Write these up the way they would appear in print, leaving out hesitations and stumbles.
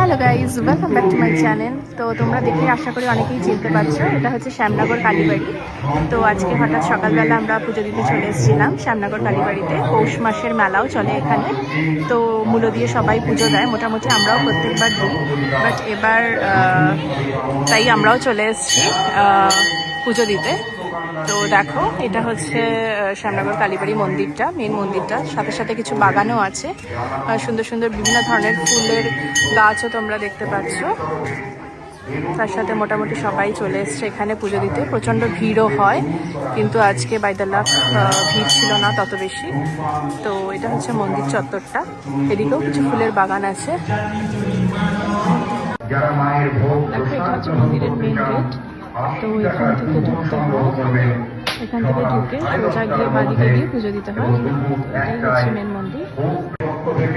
Hello guys, welcome back to my channel. তো তোমরা দেখে আশা করি অনেকেই চিনতে পারছো, এটা হচ্ছে শ্যামনগর কালীবাড়ি। তো আজকে হঠাৎ সকালবেলা আমরা পুজো দিতে চলে এসেছিলাম শ্যামনগর কালীবাড়িতে। পৌষ মাসের মেলাও চলে এখানে, তো মূল্য দিয়ে সবাই পুজো দেয়, মোটামুটি আমরাও প্রত্যেকবার দিই। বাট এবার তাই আমরাও চলে এসেছি পুজো দিতে। তো দেখো, এটা হচ্ছে শ্যামনগর কালীবাড়ি মন্দিরটা, মেন মন্দিরটা। সাথে সাথে কিছু বাগানও আছে, সুন্দর সুন্দর বিভিন্ন ধরনের ফুলের গাছও তোমরা দেখতে পাচ্ছ। তার সাথে মোটামুটি সবাই চলে এসছে এখানে পুজো দিতে। প্রচণ্ড ভিড়ও হয়, কিন্তু আজকে বাই দ্য লাক ভিড় ছিল না তত বেশি। তো এটা হচ্ছে মন্দির চত্বরটা, এদিকেও কিছু ফুলের বাগান আছে। দেখো, এটা হচ্ছে মন্দিরের মেন গেট। তো এখান থেকে ঢুকতে হয়, এখান থেকে ঢুকে সোজা গিয়ে বাড়িতে গিয়ে পুজো দিতে হয়। এটাই হচ্ছে মেন মন্দির।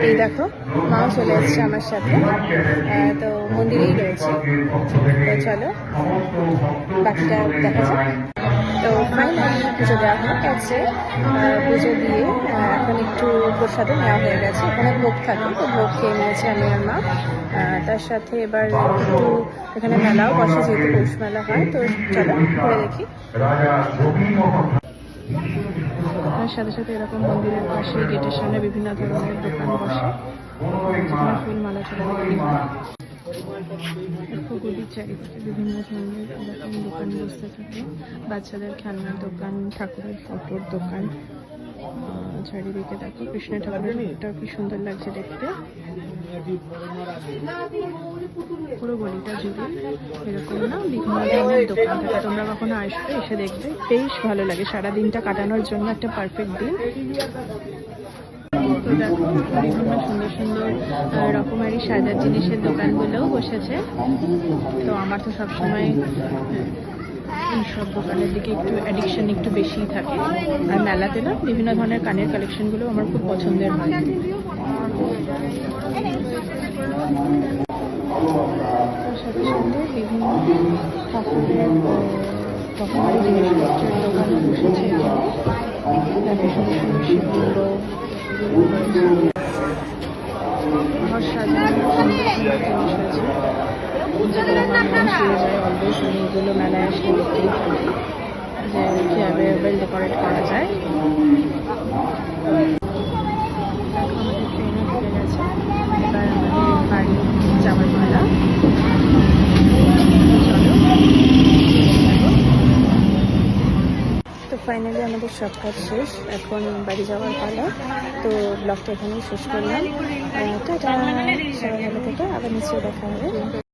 এই দেখো, মাও চলে এসছে আমার সাথে, তো মন্দিরেই রয়েছে। তো চলো বাকিটা দেখা যাক। তো ফাইনালি পুজো দেওয়া হয়ে গেছে। পুজো দিয়ে এখন একটু প্রসাদও নেওয়া হয়ে গেছে। এখানে ভোগ থাকে, তো ভোগ খেয়ে নিয়েছি আমি আর মা। তার সাথে এবার একটু এখানে মেলাও বসে, যেহেতু পৌষ মেলা হয়। তো চলো ঘুরে দেখি। তার সাথে সাথে এরকম মন্দিরের পাশে গেটের সামনে বিভিন্ন ধরনের দোকান বসে, যেখানে ফুল মালা চলে বিক্রি হয়। গলির চারিপাশে বিভিন্ন ধরনের এরকম দোকান বসতে থাকে, বাচ্চাদের খেলনার দোকান, ঠাকুরের ফটোর দোকান। চারিদিকে দেখো কৃষ্ণ ঠাকুরেরটাও কি সুন্দর লাগছে দেখতে। পুরো গলিটা জুড়ে এরকম না বিভিন্ন ধরনের দোকান থাকে। তোমরা কখনো আসবে, এসে দেখবে, বেশ ভালো লাগে। সারাদিনটা কাটানোর জন্য একটা পারফেক্ট দিন। তো দেখো, বিভিন্ন সুন্দর সুন্দর রকমারি সাজার জিনিসের দোকানগুলোও বসেছে। তো আমার তো সবসময় এইসব দোকানের দিকে একটু অ্যাডিকশন একটু বেশিই থাকে। আর মেলাতে না বিভিন্ন ধরনের কানের কালেকশনগুলো আমার খুব পছন্দের হয়। তার সাথে সাথে বিভিন্ন ঠাকুরের রকমারি জিনিসপত্রের দোকানও বসেছে। তাদের সুন্দর সুন্দর শিবলিঙ্গ, ঘর সাজানোর সুন্দর সুন্দর জিনিস আছে, যেগুলো আমার মন ছুঁয়ে যায়। অলওয়েজ আমি এগুলো মেলায় আসলে দেখতেই থাকি যে কীভাবে ওয়েল ডেকোরেট করা যায়। আমাদের ট্রেনে ঢুকে গেছে, এবার আমাদের বাড়ি যাওয়ার পালা। তো ফাইনালি আমাদের সব কাজ শেষ, এখন বাড়ি যাওয়ার পালা। তো ব্লগটা এখানেই শেষ করলাম। টাটা, সবাই ভালো থেকে আবার নিশ্চয়ই দেখা হবে।